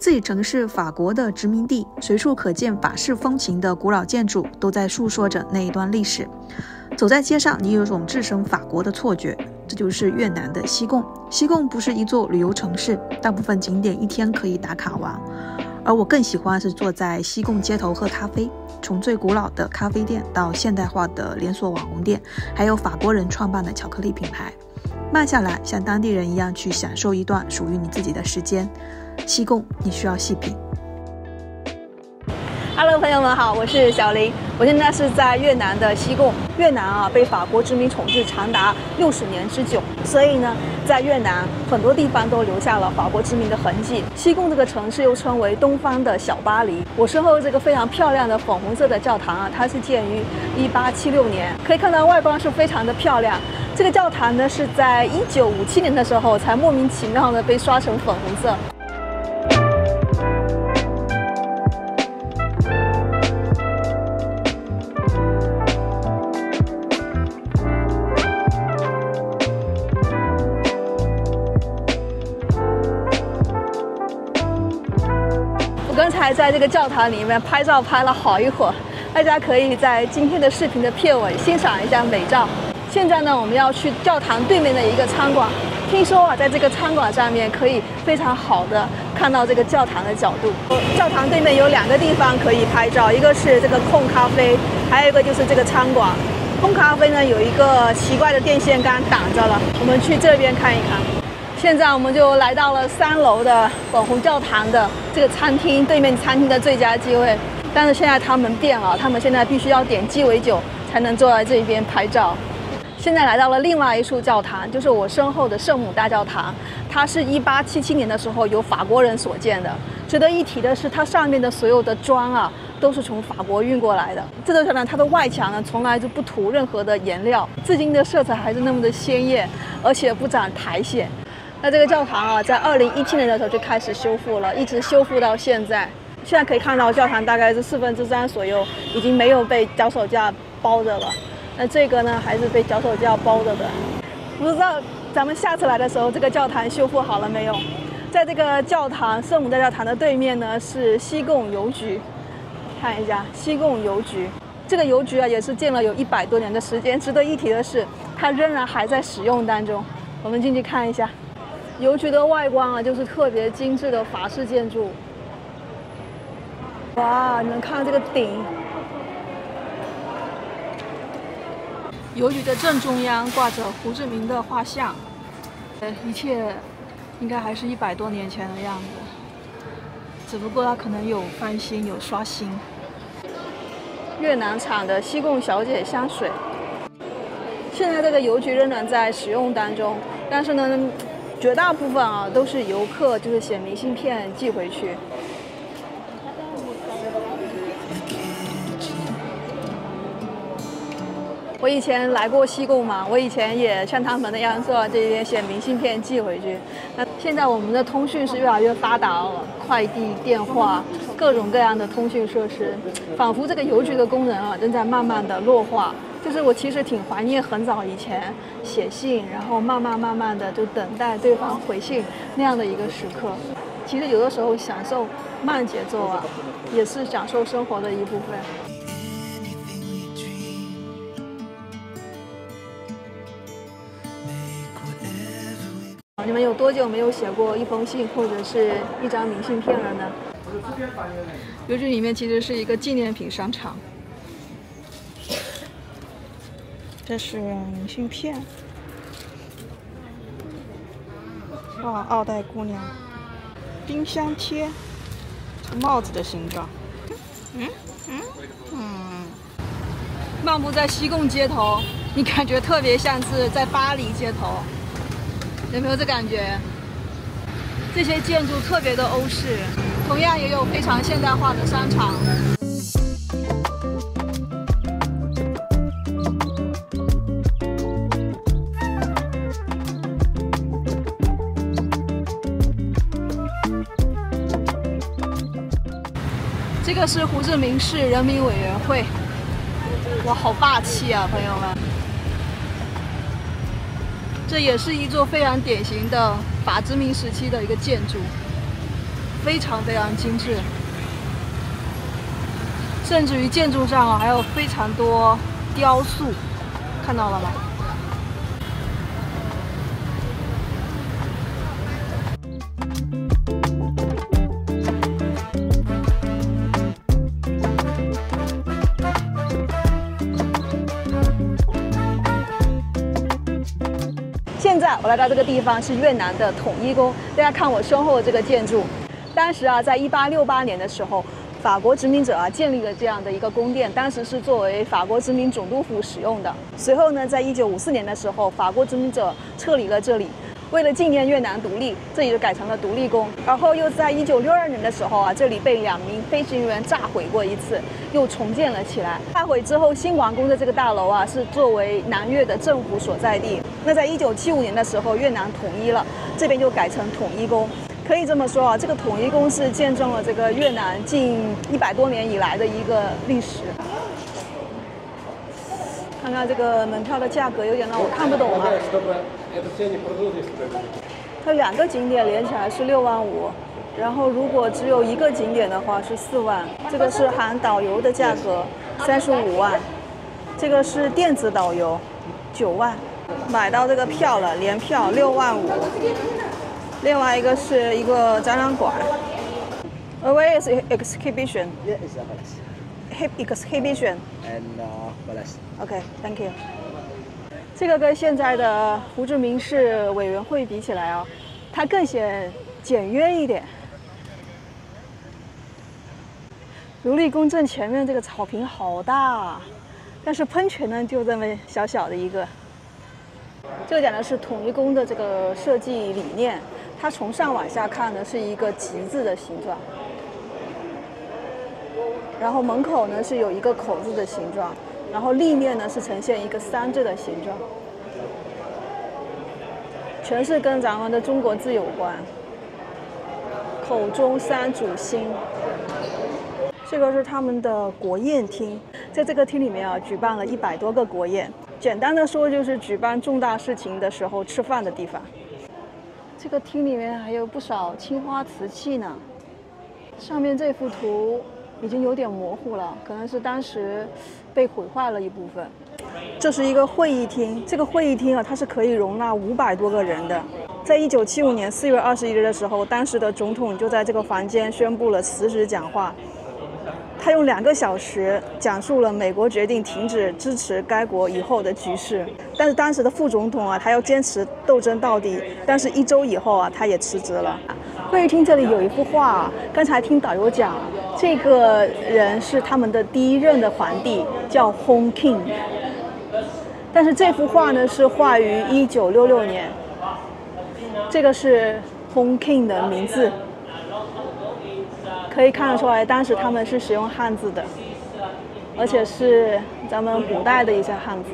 自己曾是法国的殖民地，随处可见法式风情的古老建筑，都在诉说着那一段历史。走在街上，你有种置身法国的错觉。这就是越南的西贡。西贡不是一座旅游城市，大部分景点一天可以打卡完。而我更喜欢是坐在西贡街头喝咖啡，从最古老的咖啡店到现代化的连锁网红店，还有法国人创办的巧克力品牌。慢下来，像当地人一样去享受一段属于你自己的时间。西贡，你需要细品。Hello， 朋友们好，我是小林。我现在是在越南的西贡。越南被法国殖民统治长达60年之久，所以呢，在越南很多地方都留下了法国殖民的痕迹。西贡这个城市又称为东方的小巴黎。我身后这个非常漂亮的粉红色的教堂它是建于1876年，可以看到外观是非常的漂亮。这个教堂呢是在1957年的时候才莫名其妙的被刷成粉红色。刚才在这个教堂里面拍照拍了好一会儿，大家可以在今天的视频的片尾欣赏一下美照。现在呢，我们要去教堂对面的一个餐馆。听说在这个餐馆上面可以非常好的看到这个教堂的角度。教堂对面有2个地方可以拍照，一个是这个空咖啡，还有一个就是这个餐馆。空咖啡呢有一个奇怪的电线杆挡着了，我们去这边看一看。现在我们就来到了3楼的粉红教堂的这个餐厅，对面餐厅的最佳机会。但是现在他们变了，他们现在必须要点鸡尾酒才能坐在这边拍照。现在来到了另外一处教堂，就是我身后的圣母大教堂。它是1877年的时候由法国人所建的。值得一提的是，它上面的所有的砖都是从法国运过来的。这座教堂它的外墙呢，从来就不涂任何的颜料，至今的色彩还是那么的鲜艳，而且不长苔藓。那这个教堂在2017年的时候就开始修复了，一直修复到现在。现在可以看到教堂大概是3/4左右已经没有被脚手架包着了。那这个呢，还是被脚手架包着的。不知道咱们下次来的时候，这个教堂修复好了没有？在这个教堂圣母大教堂的对面呢，是西贡邮局。看一下西贡邮局，这个邮局也是建了有100多年的时间。值得一提的是，它仍然还在使用当中。我们进去看一下。邮局的外观就是特别精致的法式建筑。哇，你们看这个顶。邮局的正中央挂着胡志明的画像，一切应该还是100多年前的样子，只不过它可能有翻新、有刷新。越南产的西贡小姐香水，现在这个邮局仍然在使用当中，但是呢，绝大部分都是游客就是写明信片寄回去。我以前来过西贡嘛，我以前也像他们那样坐在这边写明信片寄回去。那现在我们的通讯是越来越发达了，快递、电话，各种各样的通讯设施，仿佛这个邮局的功能正在慢慢的弱化。就是我其实挺怀念很早以前写信，然后慢慢的就等待对方回信那样的一个时刻。其实有的时候享受慢节奏也是享受生活的一部分。你们有多久没有写过一封信或者是一张明信片了呢？邮局里面其实是一个纪念品商场。这是明信片，哇，奥黛姑娘，冰箱贴，帽子的形状。漫步在西贡街头，你感觉特别像是在巴黎街头。有没有这感觉？这些建筑特别的欧式，同样也有非常现代化的商场。这个是胡志明市人民委员会，哇，好霸气啊，朋友们！这也是一座非常典型的法殖民时期的一个建筑。非常非常精致，甚至于建筑上还有非常多雕塑，看到了吗？现在我来到这个地方是越南的统一宫，大家看我身后的这个建筑，当时在1868年的时候，法国殖民者建立了这样的一个宫殿，当时是作为法国殖民总督府使用的。随后呢，在1954年的时候，法国殖民者撤离了这里，为了纪念越南独立，这里就改成了独立宫。然后又在1962年的时候这里被2名飞行员炸毁过一次，又重建了起来。炸毁之后，新皇宫的这个大楼是作为南越的政府所在地。那在1975年的时候，越南统一了，这边就改成统一宫。可以这么说这个统一宫是见证了这个越南近100多年以来的一个历史。看看这个门票的价格，有点让我看不懂它2个景点连起来是6万5，然后如果只有1个景点的话是4万。这个是含导游的价格，35万。这个是电子导游，9万。买到这个票了，联票6万5。另外一个是一个展览馆。Where is exhibition? Yeah, it's a palace. Exhibition. And palace. Okay, thank you. 这个跟现在的胡志明市委员会比起来它更显简约一点。如立宫正前面这个草坪好大但是喷泉呢就这么小小的一个。这个讲的是统一宫的这个设计理念，它从上往下看呢是一个吉字的形状，然后门口呢是有一个口字的形状，然后立面呢是呈现一个3字的形状，全是跟咱们的中国字有关。口中3主星。这个是他们的国宴厅，在这个厅里面举办了100多个国宴。简单的说，就是举办重大事情的时候吃饭的地方。这个厅里面还有不少青花瓷器呢。上面这幅图已经有点模糊了，可能是当时被毁坏了一部分。这是一个会议厅，这个会议厅它是可以容纳500多个人的。在1975年4月21日的时候，当时的总统就在这个房间宣布了辞职讲话。他用2个小时讲述了美国决定停止支持该国以后的局势，但是当时的副总统他要坚持斗争到底，但是1周以后他也辞职了。会议厅这里有一幅画刚才听导游讲，这个人是他们的第1任的皇帝，叫 Hong King， 但是这幅画呢是画于1966年，这个是 Hong King 的名字。可以看得出来，当时他们是使用汉字的，而且是咱们古代的一些汉字。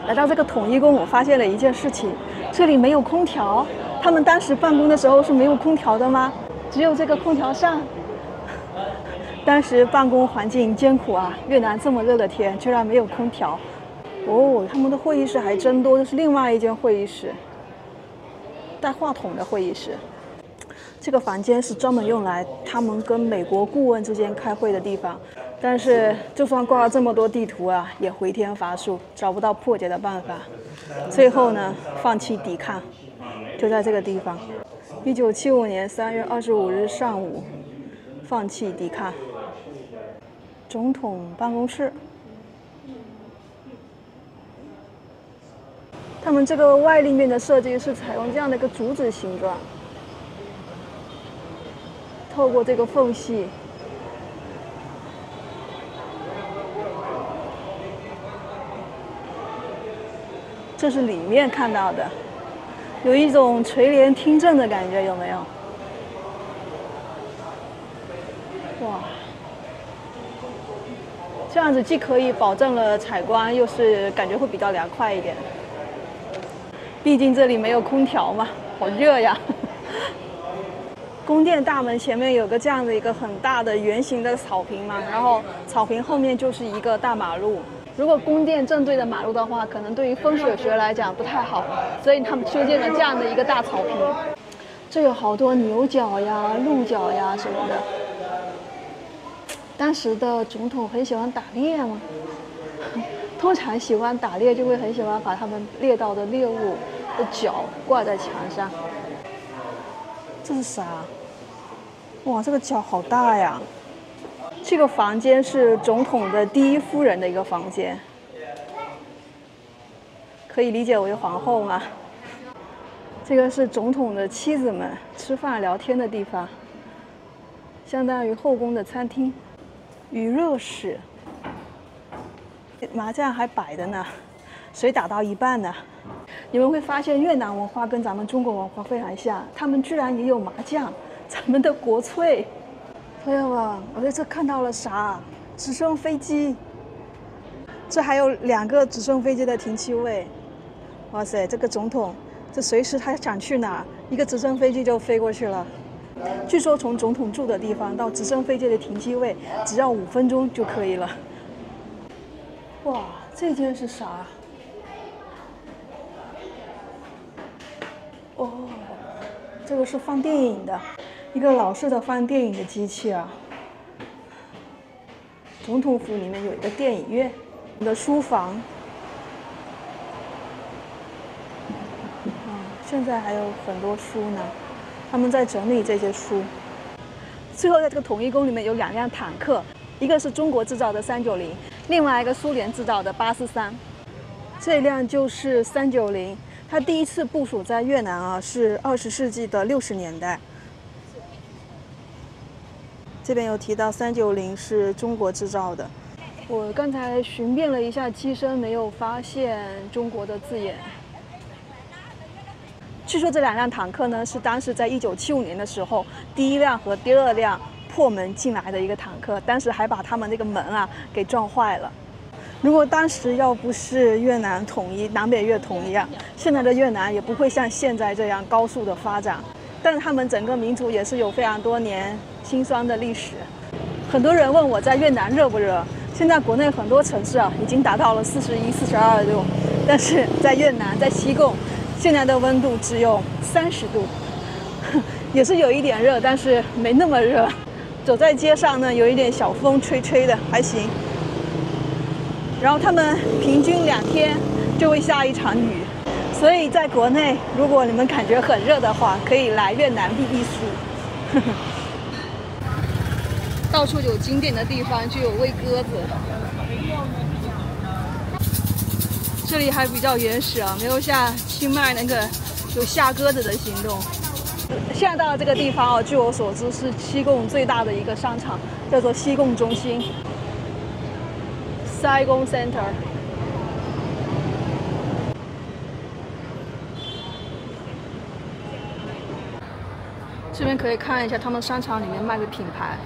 来到这个统一宫，我发现了一件事情，这里没有空调。他们当时办公的时候是没有空调的吗？只有这个空调扇。当时办公环境艰苦越南这么热的天，居然没有空调。他们的会议室还真多，这是另外一间会议室，带话筒的会议室。这个房间是专门用来他们跟美国顾问之间开会的地方，但是就算挂了这么多地图也回天乏术，找不到破解的办法。最后呢，放弃抵抗，就在这个地方。1975年3月25日上午，放弃抵抗。总统办公室。他们这个外立面的设计是采用这样的一个竹子形状。透过这个缝隙，这是里面看到的，有一种垂帘听政的感觉，有没有？哇，这样子既可以保证了采光，又是感觉会比较凉快一点。毕竟这里没有空调嘛，好热呀。宫殿大门前面有个这样的一个很大的圆形的草坪嘛，然后草坪后面就是一个大马路。如果宫殿正对着马路的话，可能对于风水学来讲不太好，所以他们修建了这样的一个大草坪。这有好多牛角呀、鹿角呀什么的。当时的总统很喜欢打猎吗？通常喜欢打猎就会很喜欢把他们猎到的猎物的角挂在墙上。这是啥？哇，这个角好大呀！这个房间是总统的第一夫人的一个房间，可以理解为皇后吗？这个是总统的妻子们吃饭聊天的地方，相当于后宫的餐厅。余热室，麻将还摆着呢，水打到一半呢。你们会发现越南文化跟咱们中国文化非常像，他们居然也有麻将，咱们的国粹。朋友们，我在这看到了啥？直升飞机，这还有2个直升飞机的停机位。哇塞，这个总统，这随时他想去哪，一个直升飞机就飞过去了。据说从总统住的地方到直升飞机的停机位，只要5分钟就可以了。哇，这间是啥？哦，这个是放电影的，一个老式的放电影的机器啊。总统府里面有一个电影院，我们的书房。现在还有很多书呢，他们在整理这些书。最后，在这个统一宫里面有2辆坦克，一个是中国制造的390，另外一个苏联制造的843。这辆就是390，它第一次部署在越南啊，是20世纪的60年代。这边有提到390是中国制造的。我刚才寻遍了一下机身，没有发现中国的字眼。据说这2辆坦克呢，是当时在1975年的时候，第1辆和第2辆破门进来的一个坦克，当时还把他们那个门啊给撞坏了。如果当时要不是越南统一，南北越统一啊，现在的越南也不会像现在这样高速的发展。但是他们整个民族也是有非常多年辛酸的历史。很多人问我在越南热不热？现在国内很多城市啊已经达到了41、42度，但是在越南，在西贡，现在的温度只有30度，也是有一点热，但是没那么热。走在街上呢，有一点小风吹吹的，还行。然后他们平均2天就会下一场雨，所以在国内，如果你们感觉很热的话，可以来越南避避暑。到处有景点的地方就有喂鸽子。这里还比较原始啊，没有像清迈那个有下鸽子的行动。现在到了这个地方据我所知是西贡最大的一个商场，叫做西贡中心 （Saigon Center）。这边可以看一下他们商场里面卖的品牌，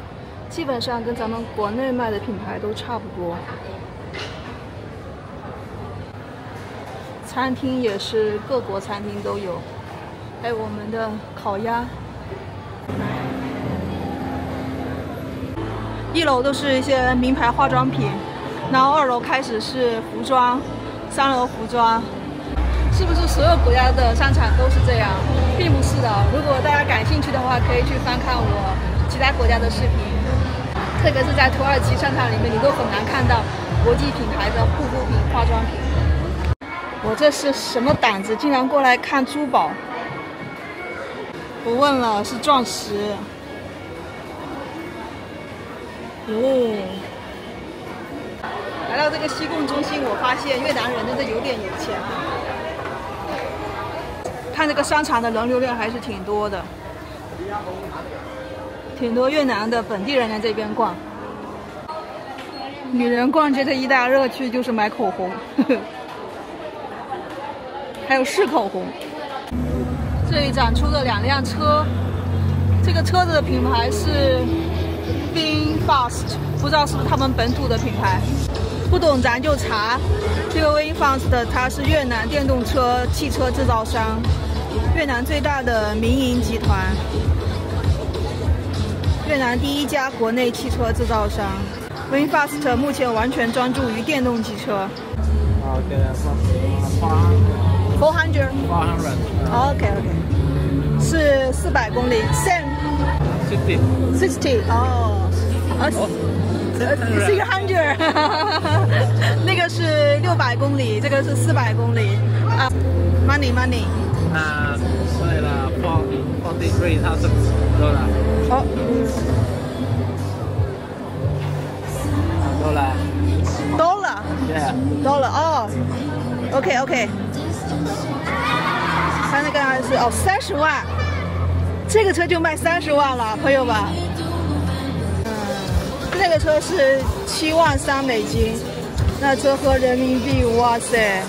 基本上跟咱们国内卖的品牌都差不多。餐厅也是各国餐厅都有，还有我们的烤鸭。1楼都是一些名牌化妆品，然后2楼开始是服装，3楼服装。是不是所有国家的商场都是这样？并不是的。如果大家感兴趣的话，可以去翻看我其他国家的视频，特别是在土耳其商场里面，你都很难看到国际品牌的护肤品、化妆品。我这是什么胆子，竟然过来看珠宝？我问了，是钻石。来到这个西贡中心，我发现越南人真的有点有钱啊。看这个商场的人流量还是挺多的，挺多越南的本地人在这边逛。女人逛街的一大乐趣就是买口红，还有试口红。这里展出了2辆车，这个车子的品牌是 VinFast， 不知道是不是他们本土的品牌。不懂咱就查。这个 VinFast 它是越南电动车汽车制造商，越南最大的民营集团，越南第1家国内汽车制造商。VinFast 目前完全专注于电动汽车。400。OK。是400公里，60哦，600，那个是600公里，这个是400公里啊 ，money。对了，43,000 dollar。哦。dollar 哦 ，OK， 他那个是30万，这个车就卖30万了，朋友们。那个车是7.3万美金，那折合人民币，哇塞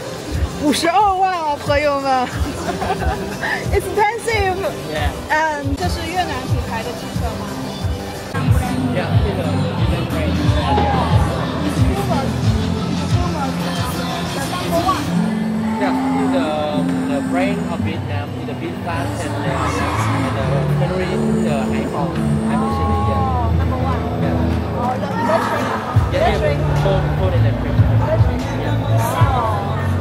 ，52万啊，朋友们，expensive。这是越南品牌的汽车吗？Yeah, the brand of Vietnam is the big fast and the Ferrari is the iPhone. Number one. Electric. Full electric.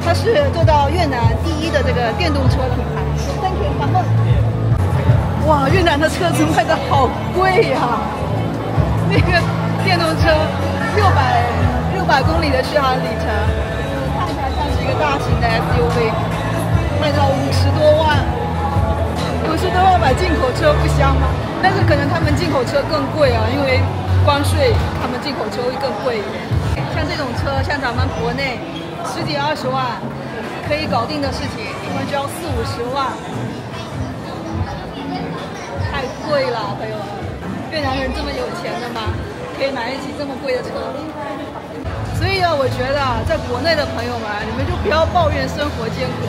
它是做到越南第一的这个电动车品牌。Thank you， 感恩。哇，越南的车子卖的好贵呀！那个电动车600公里的续航里程。看起来像是一个大型的 SUV， 卖到50多万，50多万买进口车不香吗？但是可能他们进口车更贵啊，因为关税，他们进口车会更贵一点。像这种车，像咱们国内10几20万可以搞定的事情，他们就要40-50万，太贵了，朋友们。越南人这么有钱的吗？可以买得起这么贵的车？所以啊，我觉得在国内的朋友们，你们就不要抱怨生活艰苦，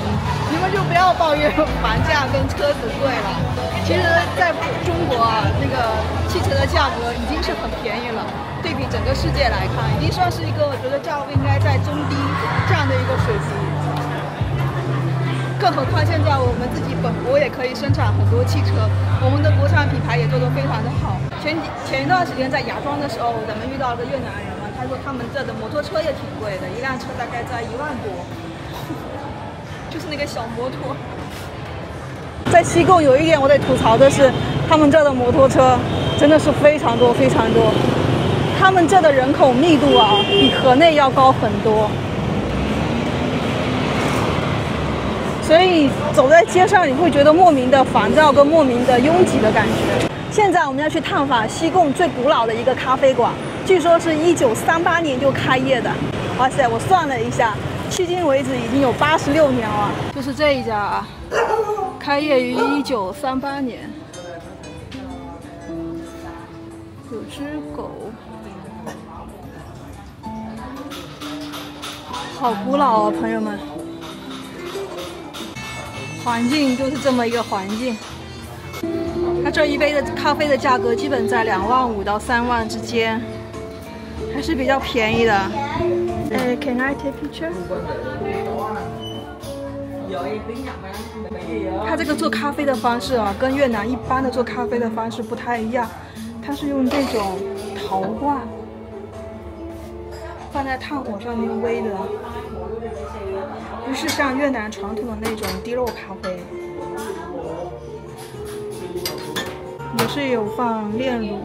你们就不要抱怨房价跟车子贵了。其实，在中国啊，那个汽车的价格已经是很便宜了，对比整个世界来看，已经算是一个我觉得价位应该在中低这样的一个水平。更何况现在我们自己本国也可以生产很多汽车，我们的国产品牌也做得非常的好。前一段时间在芽庄的时候，咱们遇到了个越南人。他说他们这的摩托车也挺贵的，一辆车大概在1万多，就是那个小摩托。在西贡有一点我得吐槽的是，他们这的摩托车真的是非常多。他们这的人口密度啊，比河内要高很多，所以走在街上你会觉得莫名的烦躁跟莫名的拥挤的感觉。现在我们要去探访西贡最古老的一个咖啡馆。据说是1938年就开业的，哇塞！我算了一下，迄今为止已经有86年了。就是这一家啊，开业于1938年。有只狗，好古老啊，朋友们。环境就是这么一个环境。它这一杯的咖啡的价格基本在2万5到3万之间。还是比较便宜的。Can I take picture？ 它这个做咖啡的方式啊，跟越南一般的做咖啡的方式不太一样，它是用这种陶罐放在炭火上面煨的，不是像越南传统的那种滴漏咖啡。也是有放炼乳。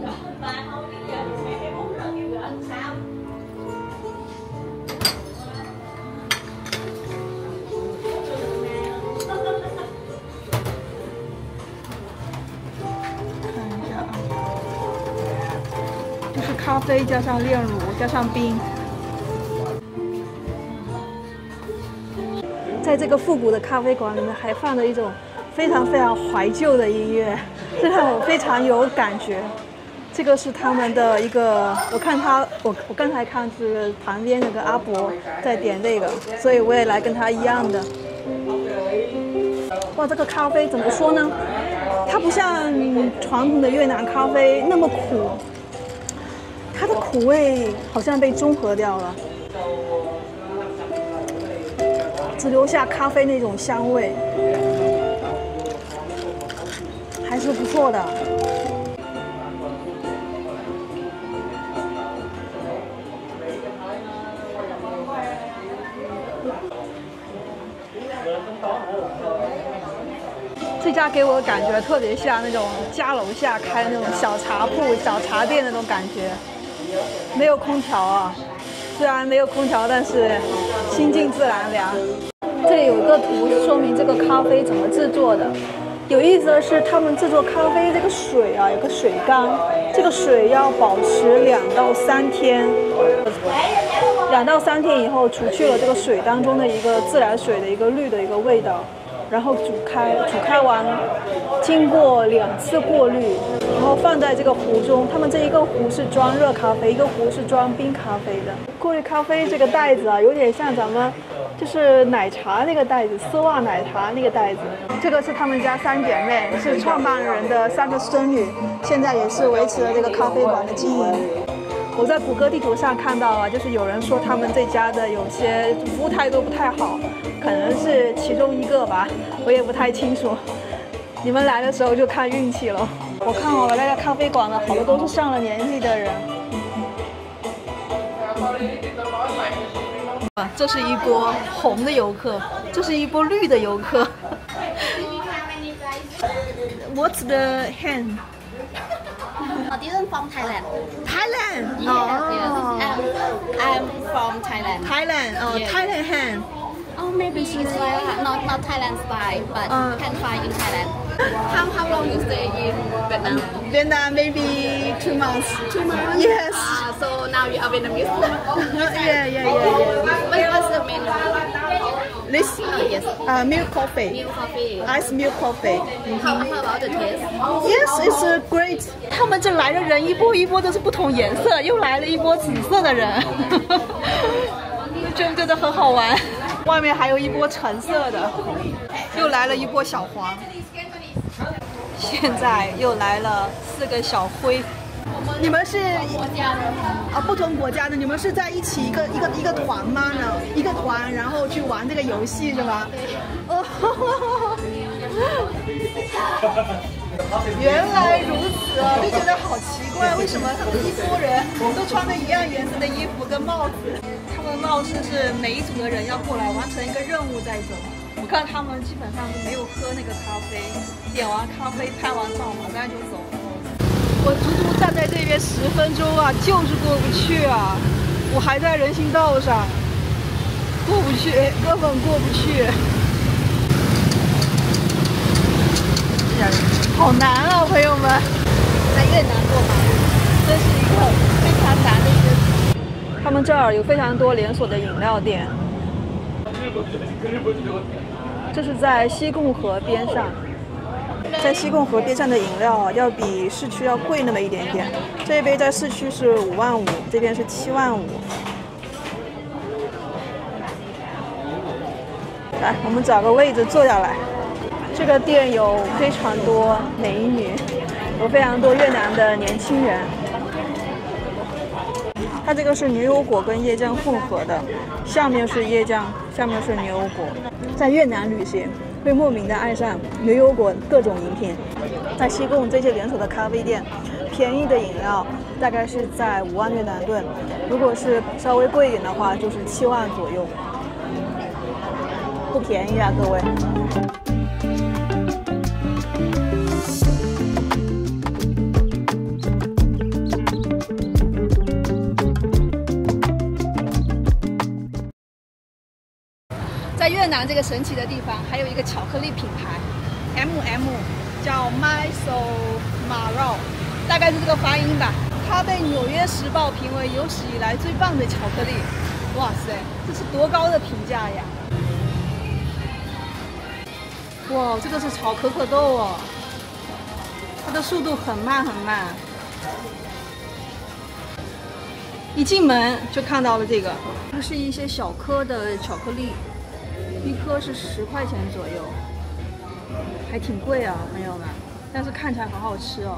咖啡加上炼乳加上冰，在这个复古的咖啡馆里面还放了一种非常怀旧的音乐，这让我非常有感觉。这个是他们的一个，我刚才看是旁边那个阿伯在点这个，所以我也来跟他一样的。哇，这个咖啡怎么说呢？它不像传统的越南咖啡那么苦。它的苦味好像被中和掉了，只留下咖啡那种香味，还是不错的。这家家给我的感觉特别像那种家楼下开那种小茶铺、小茶店那种感觉，没有空调啊。虽然没有空调，但是心静自然凉。这里有一个图说明这个咖啡怎么制作的。有意思的是，他们制作咖啡这个水啊，有个水缸，这个水要保持2到3天，2到3天以后除去了这个水当中的一个自来水的一个氯的一个味道，然后煮开完，经过2次过滤，然后放在这个壶中。他们这一个壶是装热咖啡，一个壶是装冰咖啡的。过滤咖啡这个袋子啊，有点像咱们就是奶茶那个袋子，丝袜奶茶那个袋子。这个是他们家3姐妹，是创办人的3个孙女，现在也是维持了这个咖啡馆的经营。我在谷歌地图上看到啊，就是有人说他们这家的有些服务态度不太好，可能是其中一个吧，我也不太清楚。你们来的时候就看运气了。我看我来的咖啡馆了，好多都是上了年纪的人。这是一波红的游客，这是一波绿的游客。What's the hand? This is from Thailand. Thailand. I'm from Thailand. Thailand. Oh, Yeah. Thailand hand. Oh, maybe she's like not Thailand style, but can find in Thailand. How long you stay in Vietnam? Vietnam maybe 2 months. 2 months. Yes. So now you are Vietnamese. Yeah. What's the menu? This Yes. milk coffee. Milk coffee. Ice milk coffee. How about the taste? Yes, it's great. 他们这来的人一波一波都是不同颜色，又来了一波紫色的人，觉得很好玩。外面还有一波橙色的，又来了一波小黄。现在又来了4个小灰。你们是不同国家的，你们是在一起一个团吗？呢，一个团，然后去玩这个游戏是吧？哦，原来如此啊，就觉得好奇怪，为什么他们一拨人都穿着一样颜色的衣服跟帽子？他们貌似是每一组的人要过来完成一个任务再走。我看他们基本上都没有喝那个咖啡，点完咖啡拍完照马上就走了。我足足站在这边10分钟啊，就是过不去啊！我还在人行道上，过不去，根本过不去。好难啊，朋友们！在越南过马路，这是一个非常难的一个事情。他们这儿有非常多连锁的饮料店，这是在西贡河边上。在西贡河边上的饮料要比市区要贵那么一点点，这一杯在市区是5万5，这边是7万5。来，我们找个位置坐下来。这个店有非常多美女，有非常多越南的年轻人。它这个是牛油果跟椰浆混合的，上面是椰浆，下面是牛油果。在越南旅行会莫名的爱上牛油果各种饮品。在西贡这些连锁的咖啡店，便宜的饮料大概是在5万越南盾，如果是稍微贵一点的话，就是7万左右，不便宜啊，各位。在越南这个神奇的地方，还有一个巧克力品牌 ，MM， 叫 Miso Maro， 大概是这个发音吧。它被《纽约时报》评为有史以来最棒的巧克力。哇塞，这是多高的评价呀！哇，这个是炒可可豆哦，它的速度很慢很慢。一进门就看到了这个，这是一些小颗的巧克力。一颗是10块钱左右，还挺贵啊，朋友们。但是看起来好好吃哦。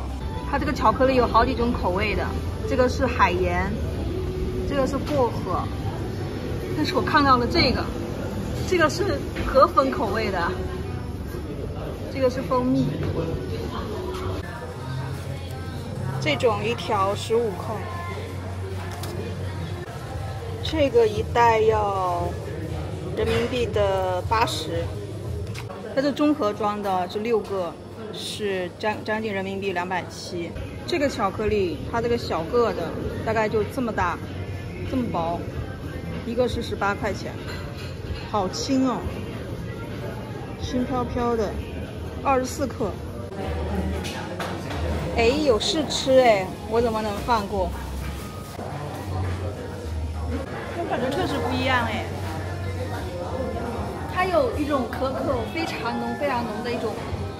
它这个巧克力有好几种口味的，这个是海盐，这个是薄荷，但是我看到了这个是河粉口味的，这个是蜂蜜。这种一条15块，这个一袋要人民币的80。它这综合装的这6个是将近人民币270。这个巧克力它这个小个的大概就这么大，这么薄，一个是18块钱，好轻哦，轻飘飘的，24克。哎，有试吃哎，我怎么能放过？我感觉确实不一样哎，它有一种可可非常浓的一种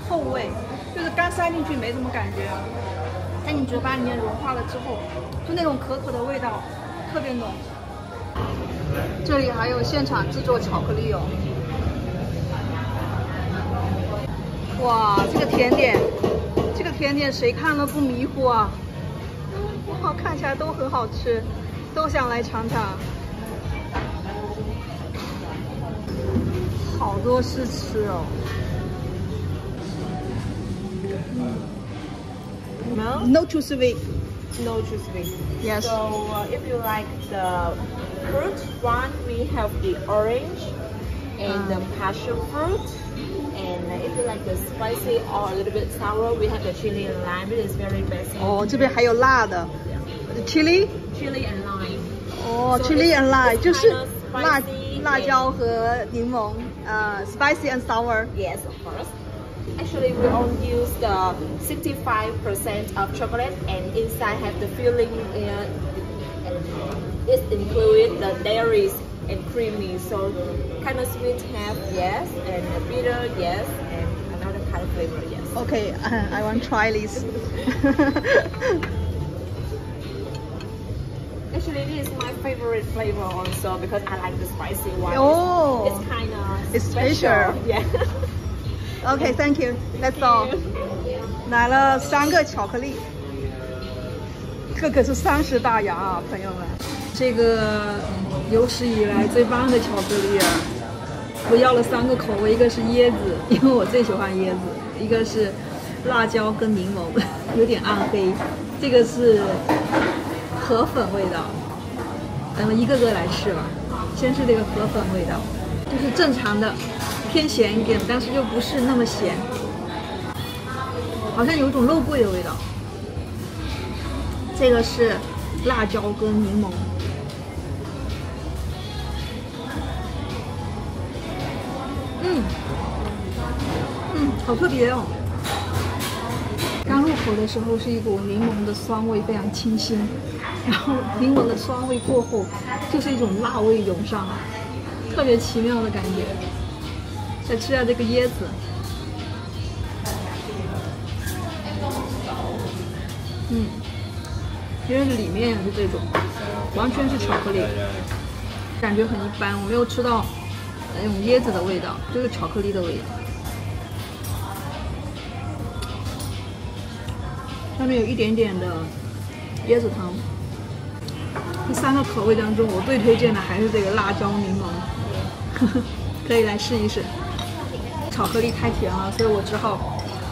后味，就是刚塞进去没什么感觉，在你嘴巴里面融化了之后，就那种可可的味道特别浓。这里还有现场制作巧克力哦。哇，这个甜点谁看了不迷糊啊？哇，看起来都很好吃，都想来尝尝。好多试吃哦。No too sweet. No too sweet. Yes. So if you like the fruit one, we have the orange and the passion fruit. And if you like the spicy or a little bit sour, we have the chili and lime. It is very basic. 哦，这边还有辣的 ，chili and lime. 哦 ，chili and lime 就是辣椒和柠檬，spicy and sour. Yes, of course. Actually, we only use the 65% of chocolate, and inside have the filling. It includes the dairies and creamy, so kind of sweet have yes, and bitter yes, and another kind of flavor yes. Okay, I want to try this. Actually, this is my favorite flavor also because I like the spicy one. Oh, it's kind of it's special. Yeah. Okay, thank you. That's all. 来了3个巧克力，这可是30大洋啊，朋友们！这个有史以来最棒的巧克力啊！我要了3个口味，一个是椰子，因为我最喜欢椰子；一个是辣椒跟柠檬，有点暗黑；这个是河粉味道。咱们一个个来试吧。先是这个河粉味道，就是正常的。偏咸一点，但是又不是那么咸，好像有一种肉桂的味道。这个是辣椒跟柠檬，好特别哦。刚入口的时候是一股柠檬的酸味，非常清新，然后柠檬的酸味过后，就是一种辣味涌上来，特别奇妙的感觉。再吃下这个椰子，因为里面是这种，完全是巧克力，感觉很一般，我没有吃到那种椰子的味道，就是巧克力的味道。上面有一点点的椰子糖。这3个口味当中，我最推荐的还是这个辣椒柠檬，可以来试一试。巧克力太甜了，所以我只好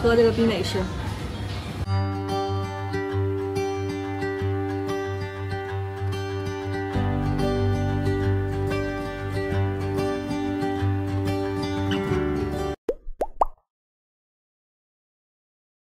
喝这个冰美式。